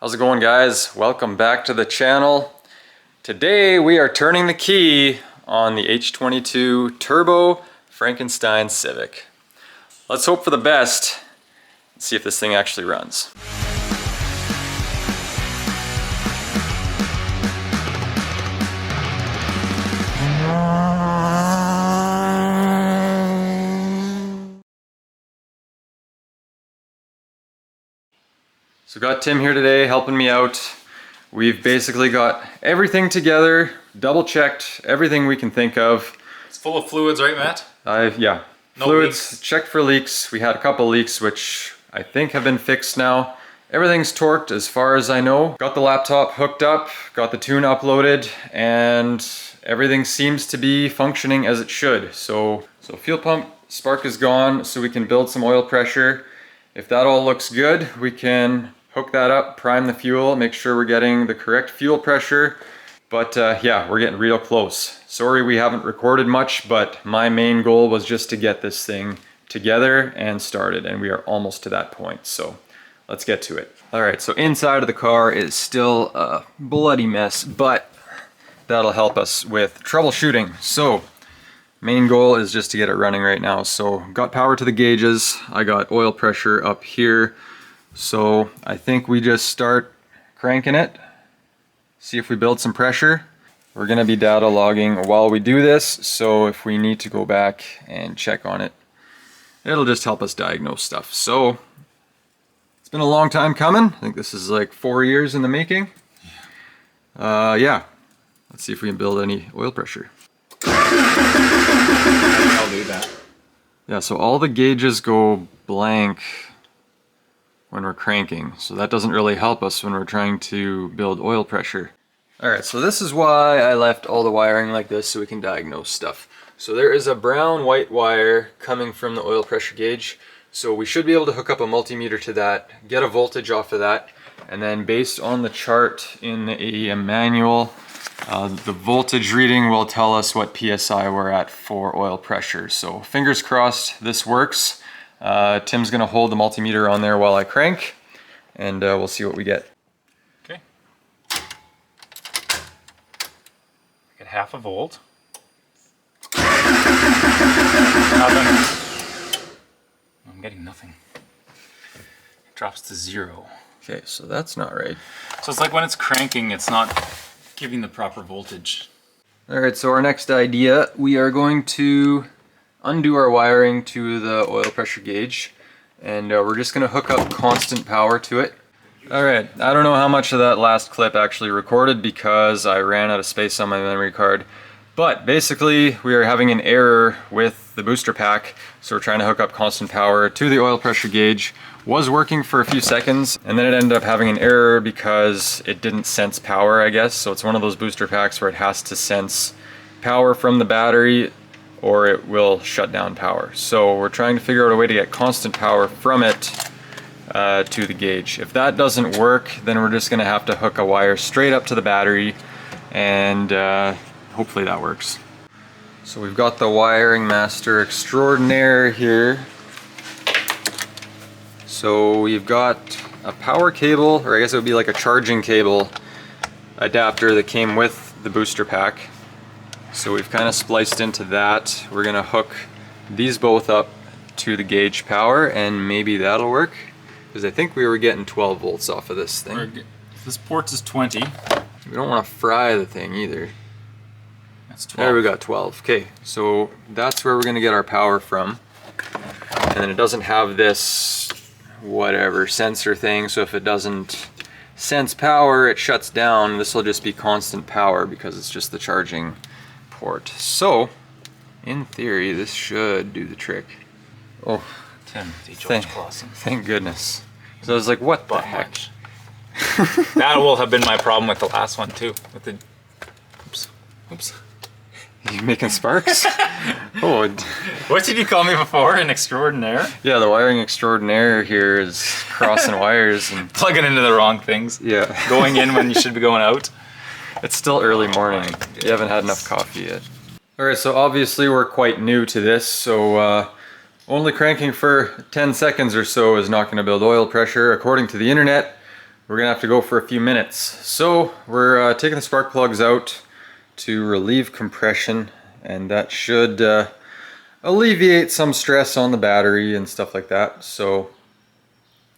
How's it going, guys? Welcome back to the channel. Today we are turning the key on the H22 Turbo Frankenstein Civic. Let's hope for the best and see if this thing actually runs. So got Tim here today helping me out. We've basically got everything together, double checked everything we can think of. It's full of fluids, right, Matt? Yeah, no fluids, leaks. Checked for leaks. We had a couple leaks which I think have been fixed now. Everything's torqued as far as I know. Got the laptop hooked up, got the tune uploaded, and everything seems to be functioning as it should. So fuel pump spark is gone, so we can build some oil pressure. If that all looks good, we can hook that up, prime the fuel, make sure we're getting the correct fuel pressure. But yeah, we're getting real close. Sorry we haven't recorded much, but my main goal was just to get this thing together and started, and we are almost to that point, so let's get to it. All right, so inside of the car is still a bloody mess, but that'll help us with troubleshooting. So main goal is just to get it running right now. So got power to the gauges, I got oil pressure up here. So I think we just start cranking it, see if we build some pressure. We're gonna be data logging while we do this, so if we need to go back and check on it, it'll just help us diagnose stuff. So it's been a long time coming. I think this is like 4 years in the making. Yeah, let's see if we can build any oil pressure. I'll do that. Yeah, so all the gauges go blank when we're cranking, so that doesn't really help us when we're trying to build oil pressure. Alright, so this is why I left all the wiring like this, so we can diagnose stuff. So there is a brown white wire coming from the oil pressure gauge, so we should be able to hook up a multimeter to that, get a voltage off of that, and then based on the chart in the AEM manual, the voltage reading will tell us what PSI we're at for oil pressure. So fingers crossed this works. Tim's gonna hold the multimeter on there while I crank, and we'll see what we get. Okay. Get half a volt. Nothing. I'm getting nothing. It drops to 0. Okay, so that's not right. So it's like when it's cranking, it's not giving the proper voltage. All right, so our next idea, we are going to undo our wiring to the oil pressure gauge, and we're just going to hook up constant power to it. All right, I don't know how much of that last clip actually recorded because I ran out of space on my memory card, but basically we are having an error with the booster pack, so we're trying to hook up constant power to the oil pressure gauge. Was working for a few seconds, and then it ended up having an error because it didn't sense power, I guess. So it's one of those booster packs where it has to sense power from the battery or it will shut down power. So we're trying to figure out a way to get constant power from it to the gauge. If that doesn't work, then we're just gonna have to hook a wire straight up to the battery, and hopefully that works. So we've got the wiring master extraordinaire here. So we've got a power cable, or I guess it would be like a charging cable adapter that came with the booster pack. So we've kind of spliced into that. We're gonna hook these both up to the gauge power, and maybe that'll work, because I think we were getting 12 volts off of this thing. This port is 20. We don't want to fry the thing either. That's 12. There we got 12. Okay, so that's where we're gonna get our power from. And then it doesn't have this whatever sensor thing, so if it doesn't sense power, it shuts down. This will just be constant power because it's just the charging port. So in theory this should do the trick. Oh, Timothy George Clausen. Thank goodness. So I was like, what the heck? That will have been my problem with the last one too. With the oops. You making sparks? Oh. What did you call me before? An extraordinaire? Yeah, the wiring extraordinaire here is crossing wires and plugging into the wrong things. Yeah. Going in when you should be going out. It's still early morning. You haven't had enough coffee yet. Alright, so obviously we're quite new to this, so only cranking for 10 seconds or so is not going to build oil pressure according to the internet. we're gonna have to go for a few minutes. So we're taking the spark plugs out to relieve compression, and that should alleviate some stress on the battery and stuff like that. So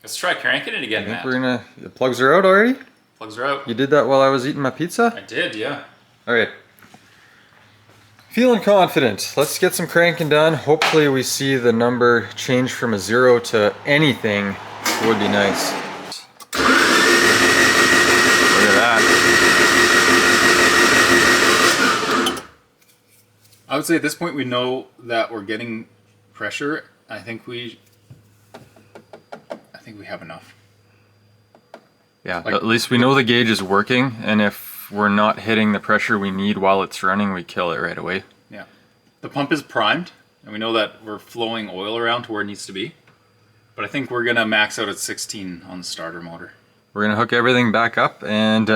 let's try cranking it again, Matt. we're gonna, the plugs are out already? Plugs are out. You did that while I was eating my pizza? I did, yeah. All right. Feeling confident. Let's get some cranking done. Hopefully we see the number change from a 0 to anything. Would be nice. Look at that. I would say at this point we know that we're getting pressure. I think we have enough. Yeah, at least we know the gauge is working, and if we're not hitting the pressure we need while it's running, we kill it right away. Yeah. The pump is primed, and we know that we're flowing oil around to where it needs to be. But I think we're gonna max out at 16 on the starter motor. We're gonna hook everything back up, and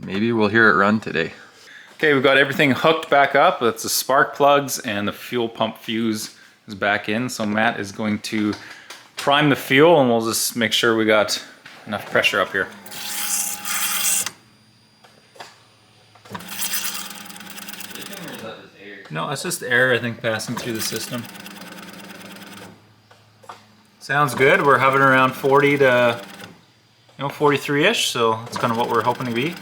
maybe we'll hear it run today. Okay, we've got everything hooked back up. That's the spark plugs, and the fuel pump fuse is back in. So Matt is going to prime the fuel, and we'll just make sure we got enough pressure up here. No, it's just air, I think, passing through the system. Sounds good. We're hovering around 40 to 43-ish, so that's kind of what we're hoping to be.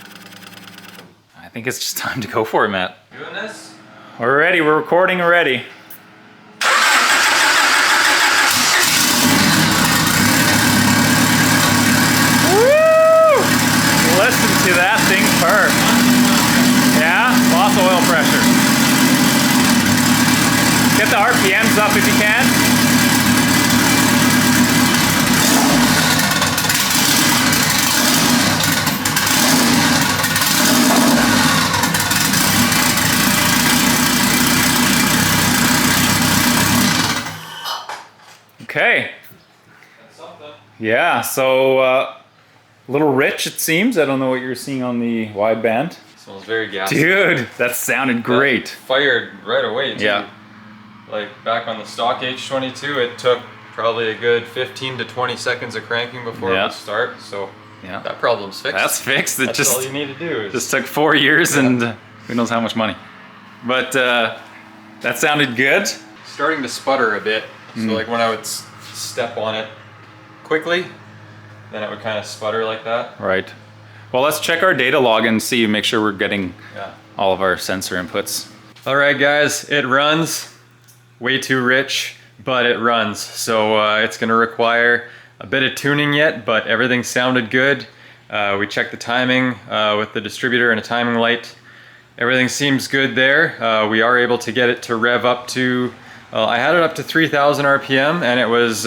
I think it's just time to go for it, Matt. Doing this? We're ready. We're recording already. Woo! Listen to that thing purr. Yeah, lots of oil pressure. Get the RPMs up if you can. Okay. That's something. Yeah, so a little rich it seems. I don't know what you're seeing on the wideband. Smells very gassy. Dude, that sounded great. That fired right away too. Yeah. Like back on the stock H22, it took probably a good 15 to 20 seconds of cranking before it would start. So Yeah. that problem's fixed. That's fixed. It That's just all you need to do. Is just took 4 years and who knows how much money. But that sounded good. starting to sputter a bit. So like when I would step on it quickly, then it would kind of sputter like that. Right. Well, let's check our data log and see, make sure we're getting Yeah. all of our sensor inputs. All right, guys, it runs. Way too rich, but it runs. So it's gonna require a bit of tuning yet, but everything sounded good. We checked the timing with the distributor and a timing light. Everything seems good there. We are able to get it to rev up to, I had it up to 3,000 RPM and it was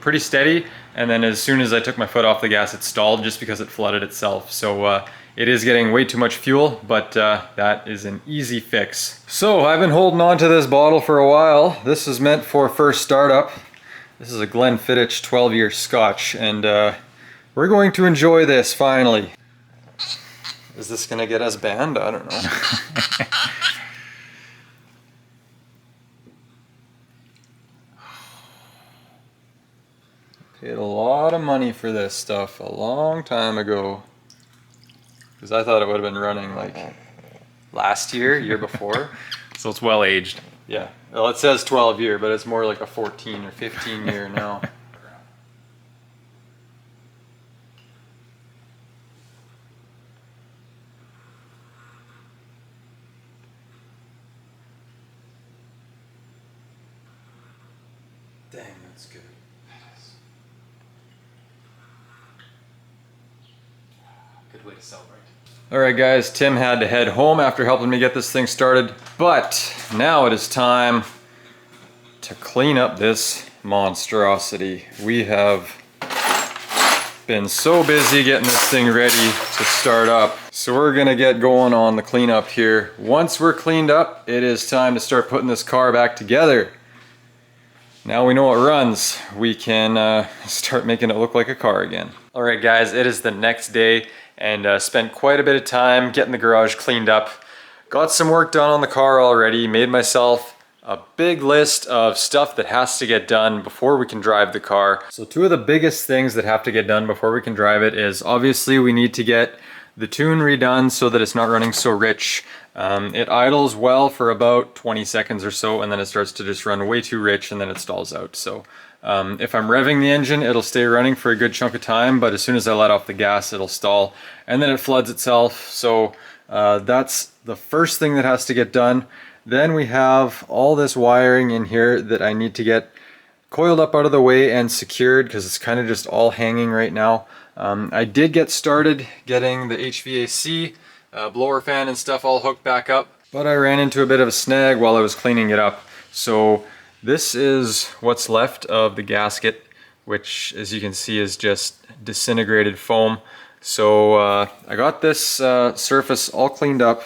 pretty steady. And then as soon as I took my foot off the gas, it stalled just because it flooded itself. So it is getting way too much fuel, but that is an easy fix. So I've been holding on to this bottle for a while. This is meant for first startup. This is a Glenfiddich 12-year Scotch, and we're going to enjoy this finally. Is this gonna get us banned? I don't know. Paid a lot of money for this stuff a long time ago. Because I thought it would have been running like last year, year before. So it's well aged. Yeah, well it says 12 year, but it's more like a 14 or 15 year now. Dang, that's good. Good way to celebrate. Alright guys, Tim had to head home after helping me get this thing started, but now it is time to clean up this monstrosity. We have been so busy getting this thing ready to start up, so we're gonna get going on the cleanup here. Once we're cleaned up, it is time to start putting this car back together. Now we know it runs, we can start making it look like a car again. Alright guys, it is the next day and spent quite a bit of time getting the garage cleaned up. Got some work done on the car already, made myself a big list of stuff that has to get done before we can drive the car. So two of the biggest things that have to get done before we can drive it is obviously we need to get the tune redone so that it's not running so rich. It idles well for about 20 seconds or so, and then it starts to just run way too rich, and then it stalls out. So if I'm revving the engine, it'll stay running for a good chunk of time, but as soon as I let off the gas, it'll stall, and then it floods itself. So that's the first thing that has to get done. Then we have all this wiring in here that I need to get coiled up out of the way and secured, because it's kind of just all hanging right now. I did get started getting the HVAC blower fan and stuff all hooked back up, but I ran into a bit of a snag while I was cleaning it up. So this is what's left of the gasket, which as you can see is just disintegrated foam. So I got this surface all cleaned up.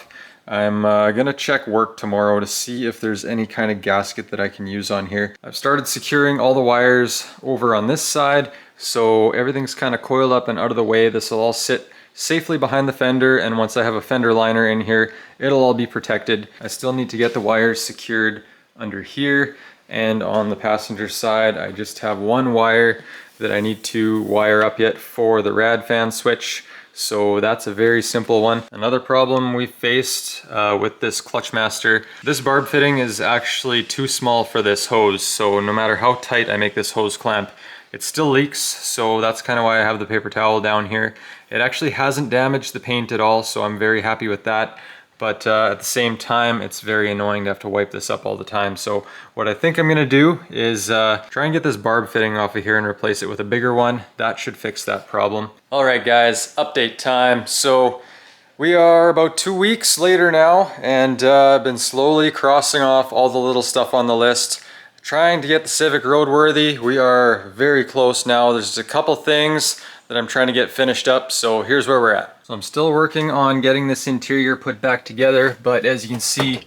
I'm gonna check work tomorrow to see if there's any kind of gasket that I can use on here. I've started securing all the wires over on this side, so everything's kind of coiled up and out of the way. This will all sit safely behind the fender, and once I have a fender liner in here, it'll all be protected. I still need to get the wires secured under here, and on the passenger side I just have one wire that I need to wire up yet for the rad fan switch. So that's a very simple one. Another problem we faced with this Clutchmaster, this barb fitting is actually too small for this hose. So no matter how tight I make this hose clamp, it still leaks. So that's kind of why I have the paper towel down here. It actually hasn't damaged the paint at all, so I'm very happy with that. But at the same time, it's very annoying to have to wipe this up all the time. So what I think I'm gonna do is try and get this barb fitting off of here and replace it with a bigger one. That should fix that problem. All right guys, update time. So we are about 2 weeks later now, and I've been slowly crossing off all the little stuff on the list, trying to get the Civic roadworthy. We are very close now. There's a couple things that I'm trying to get finished up, so here's where we're at. So I'm still working on getting this interior put back together, but as you can see,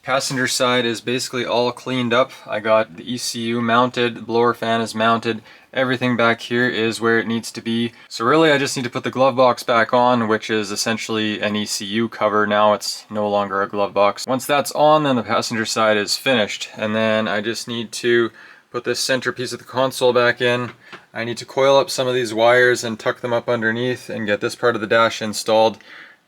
passenger side is basically all cleaned up. I got the ECU mounted, the blower fan is mounted, everything back here is where it needs to be. So really I just need to put the glove box back on, which is essentially an ECU cover now. It's no longer a glove box. Once that's on, then the passenger side is finished, and then I just need to put this center piece of the console back in. I need to coil up some of these wires and tuck them up underneath and get this part of the dash installed,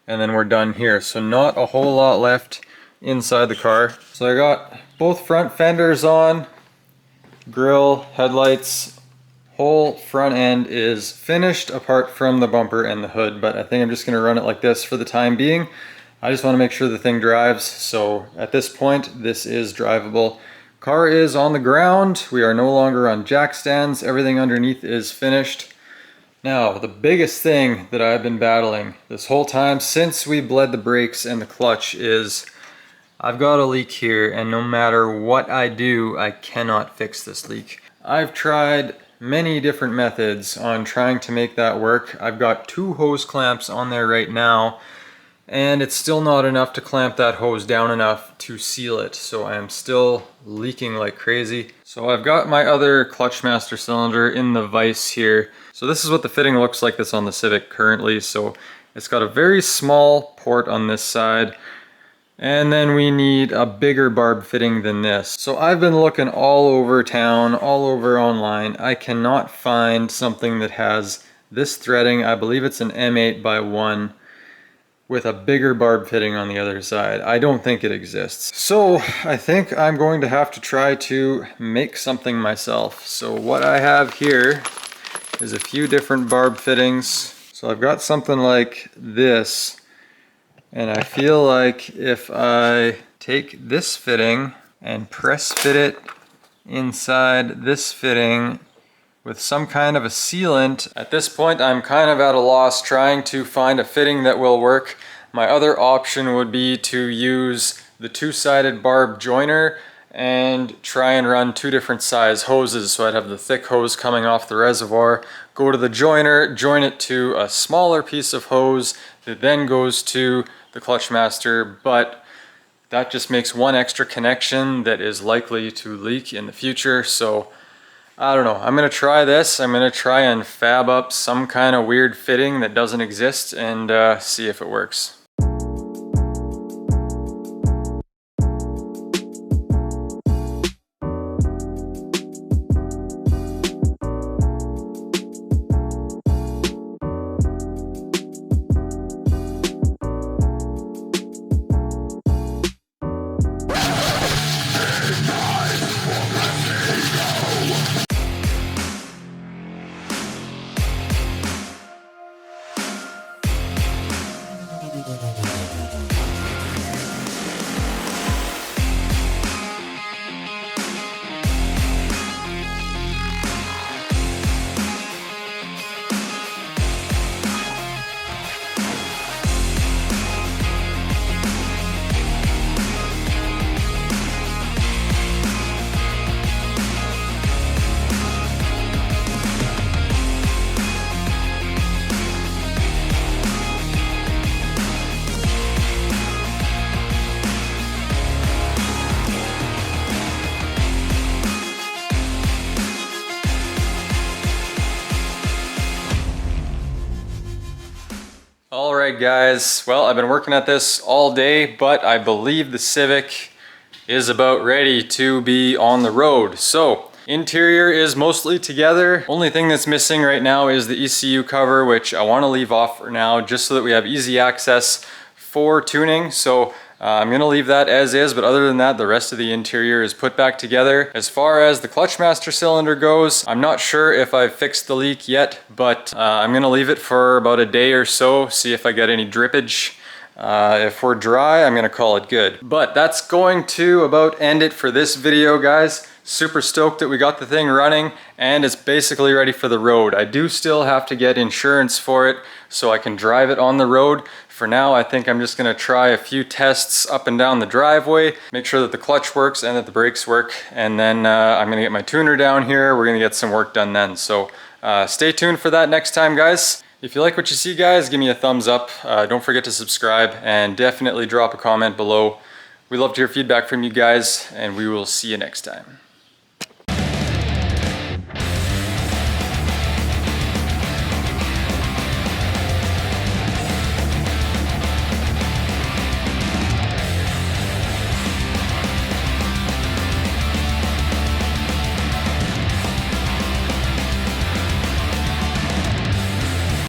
and then we're done here. So not a whole lot left inside the car. So I got both front fenders on, grille, headlights, whole front end is finished apart from the bumper and the hood, but I think I'm just gonna run it like this for the time being. I just wanna make sure the thing drives. So at this point, this is drivable. Car is on the ground. We are no longer on jack stands. Everything underneath is finished. Now, the biggest thing that I've been battling this whole time since we bled the brakes and the clutch is I've got a leak here, and no matter what I do, I cannot fix this leak. I've tried many different methods on trying to make that work. I've got 2 hose clamps on there right now, and it's still not enough to clamp that hose down enough to seal it. So I am still leaking like crazy. So I've got my other Clutchmaster cylinder in the vise here. So this is what the fitting looks like that's on the Civic currently. So it's got a very small port on this side, and then we need a bigger barb fitting than this. So I've been looking all over town, all over online. I cannot find something that has this threading. I believe it's an M8 by 1 with a bigger barb fitting on the other side. I don't think it exists. So I think I'm going to have to try to make something myself. So what I have here is a few different barb fittings. So I've got something like this, and I feel like if I take this fitting and press fit it inside this fitting with some kind of a sealant. At this point, I'm kind of at a loss trying to find a fitting that will work. My other option would be to use the 2-sided barb joiner and try and run 2 different size hoses. So I'd have the thick hose coming off the reservoir, go to the joiner, join it to a smaller piece of hose that then goes to the Clutchmaster, but that just makes one extra connection that is likely to leak in the future. So I don't know, I'm gonna try this. I'm gonna try and fab up some kind of weird fitting that doesn't exist and see if it works. All right guys, well I've been working at this all day, but I believe the Civic is about ready to be on the road. So interior is mostly together. Only thing that's missing right now is the ECU cover, which I want to leave off for now just so that we have easy access for tuning. So I'm gonna leave that as is, but other than that, the rest of the interior is put back together. As far as the clutch master cylinder goes, I'm not sure if I've fixed the leak yet, but I'm gonna leave it for about a day or so, see if I get any drippage. If we're dry, I'm gonna call it good. But that's going to about end it for this video, guys. Super stoked that we got the thing running and it's basically ready for the road. I do still have to get insurance for it so I can drive it on the road. For now, I think I'm just gonna try a few tests up and down the driveway, make sure that the clutch works and that the brakes work, and then I'm gonna get my tuner down here. We're gonna get some work done then. So stay tuned for that next time, guys. If you like what you see, guys, give me a thumbs up. Don't forget to subscribe and definitely drop a comment below. We love to hear feedback from you guys, and we will see you next time.